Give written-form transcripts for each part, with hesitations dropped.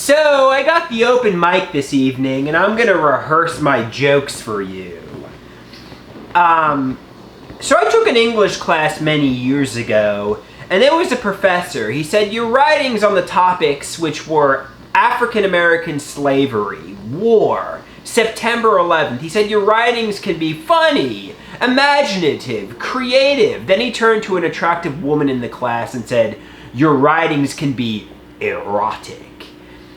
So, I got the open mic this evening, and I'm gonna rehearse my jokes for you. So I took an English class many years ago, and there was a professor. He said, your writings on the topics which were African American slavery, war, September 11th, he said, your writings can be funny, imaginative, creative. Then he turned to an attractive woman in the class and said, your writings can be erotic.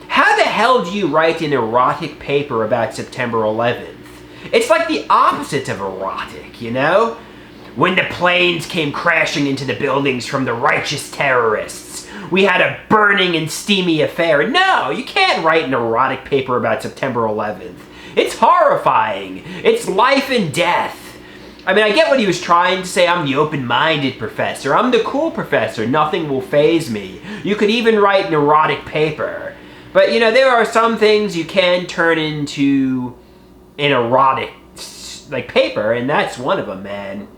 How the hell do you write an erotic paper about September 11th? It's like the opposite of erotic, you know? When the planes came crashing into the buildings from the righteous terrorists, we had a burning and steamy affair. No, you can't write an erotic paper about September 11th. It's horrifying. It's life and death. I mean, I get what he was trying to say. I'm the open-minded professor. I'm the cool professor. Nothing will faze me. You could even write an erotic paper. But, you know, there are some things you can turn into an erotic, like, paper, and that's one of them, man.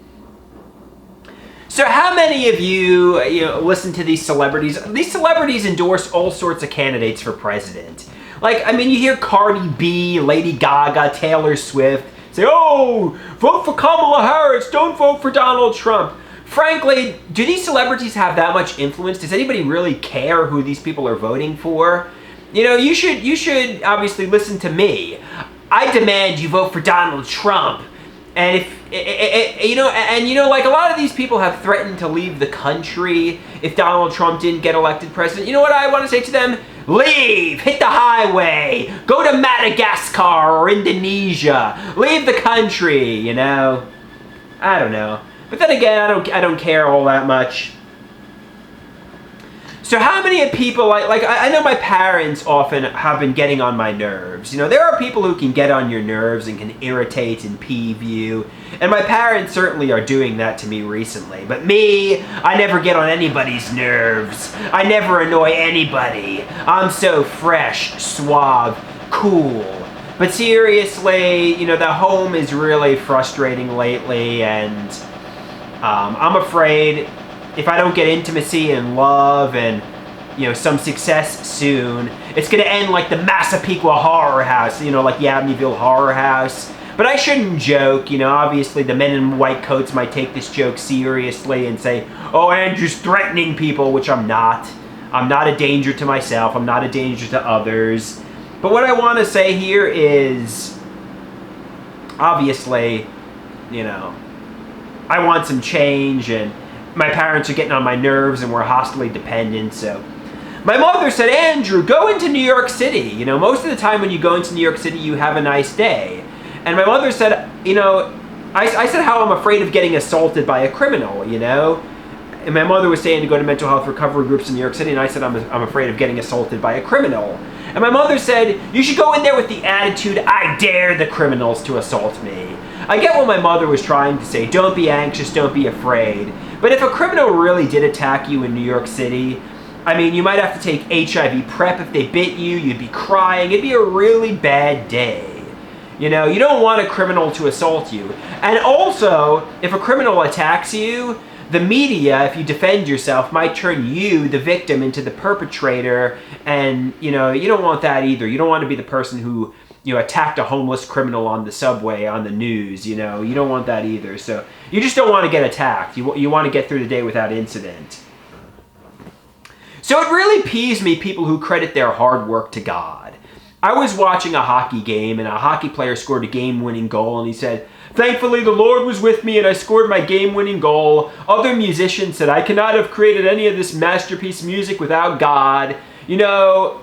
So how many of you, listen to these celebrities? These celebrities endorse all sorts of candidates for president. Like, I mean, you hear Cardi B, Lady Gaga, Taylor Swift say, oh, vote for Kamala Harris, don't vote for Donald Trump. Frankly, do these celebrities have that much influence? Does anybody really care who these people are voting for? You know, you should obviously listen to me. I demand you vote for Donald Trump. And like a lot of these people have threatened to leave the country if Donald Trump didn't get elected president. You know what I want to say to them? Leave! Hit the highway! Go to Madagascar or Indonesia! Leave the country, you know? I don't know. But then again, I don't care all that much. So how many people, I know my parents often have been getting on my nerves. You know, there are people who can get on your nerves and can irritate and peeve you. And my parents certainly are doing that to me recently. But me, I never get on anybody's nerves. I never annoy anybody. I'm so fresh, suave, cool. But seriously, you know, the home is really frustrating lately, and I'm afraid if I don't get intimacy and love and, you know, some success soon, it's going to end like the Massapequa Horror House, you know, like the Amityville Horror House. But I shouldn't joke, you know, obviously the men in white coats might take this joke seriously and say, oh, Andrew's threatening people, which I'm not. I'm not a danger to myself. I'm not a danger to others. But what I want to say here is, obviously, you know, I want some change, and my parents are getting on my nerves and we're hostily dependent, so. My mother said, Andrew, go into New York City. You know, most of the time when you go into New York City, you have a nice day. And my mother said, you know, I said how I'm afraid of getting assaulted by a criminal, you know. And my mother was saying to go to mental health recovery groups in New York City, and I said I'm afraid of getting assaulted by a criminal. And my mother said, you should go in there with the attitude, I dare the criminals to assault me. I get what my mother was trying to say. Don't be anxious, don't be afraid. But if a criminal really did attack you in New York City, I mean, you might have to take HIV PrEP. If they bit you, you'd be crying. It'd be a really bad day. You know, you don't want a criminal to assault you. And also, if a criminal attacks you, the media, if you defend yourself, might turn you, the victim, into the perpetrator. And, you know, you don't want that either. You don't want to be the person who, you know, attacked a homeless criminal on the subway, on the news, you know. You don't want that either. So you just don't want to get attacked. You want to get through the day without incident. So it really peeves me, people who credit their hard work to God. I was watching a hockey game, and a hockey player scored a game-winning goal, and he said, thankfully the Lord was with me and I scored my game-winning goal. Other musicians said, I cannot have created any of this masterpiece music without God. You know,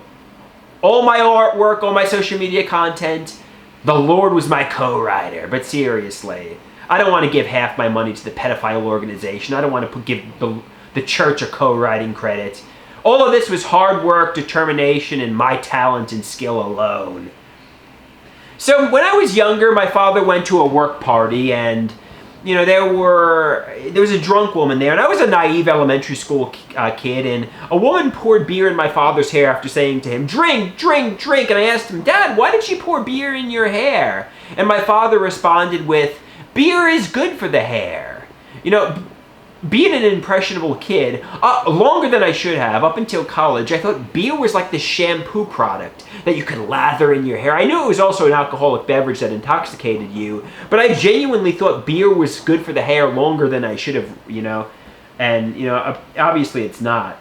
all my artwork, all my social media content, the Lord was my co-writer. But seriously, I don't want to give half my money to the pedophile organization. I don't want to give the church a co-writing credit. All of this was hard work, determination, and my talent and skill alone. So when I was younger, my father went to a work party, and you know, there was a drunk woman there, and I was a naive elementary school kid, and a woman poured beer in my father's hair after saying to him, drink, drink, drink. And I asked him, Dad, why did she pour beer in your hair? And my father responded with, beer is good for the hair. You know, being an impressionable kid, longer than I should have, up until college, I thought beer was like the shampoo product that you could lather in your hair. I knew it was also an alcoholic beverage that intoxicated you, but I genuinely thought beer was good for the hair longer than I should have, and, obviously it's not.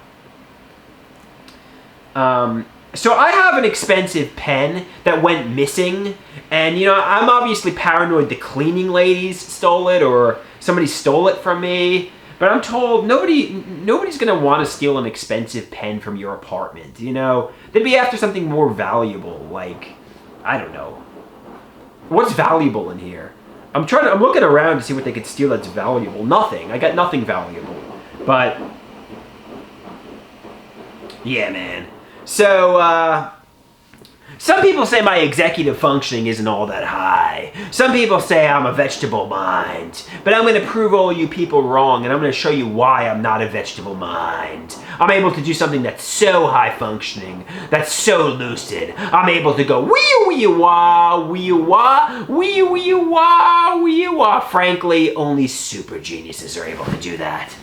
So I have an expensive pen that went missing, and, I'm obviously paranoid the cleaning ladies stole it or somebody stole it from me. But I'm told nobody's going to want to steal an expensive pen from your apartment, They'd be after something more valuable, like, I don't know. What's valuable in here? I'm looking around to see what they could steal that's valuable. Nothing. I got nothing valuable. But, yeah, man. So, some people say my executive functioning isn't all that high. Some people say I'm a vegetable mind. But I'm going to prove all you people wrong, and I'm going to show you why I'm not a vegetable mind. I'm able to do something that's so high functioning, that's so lucid. I'm able to go wee-wee-wah, wee-wah, wee-wee-wah, wee-wah. Frankly, only super geniuses are able to do that.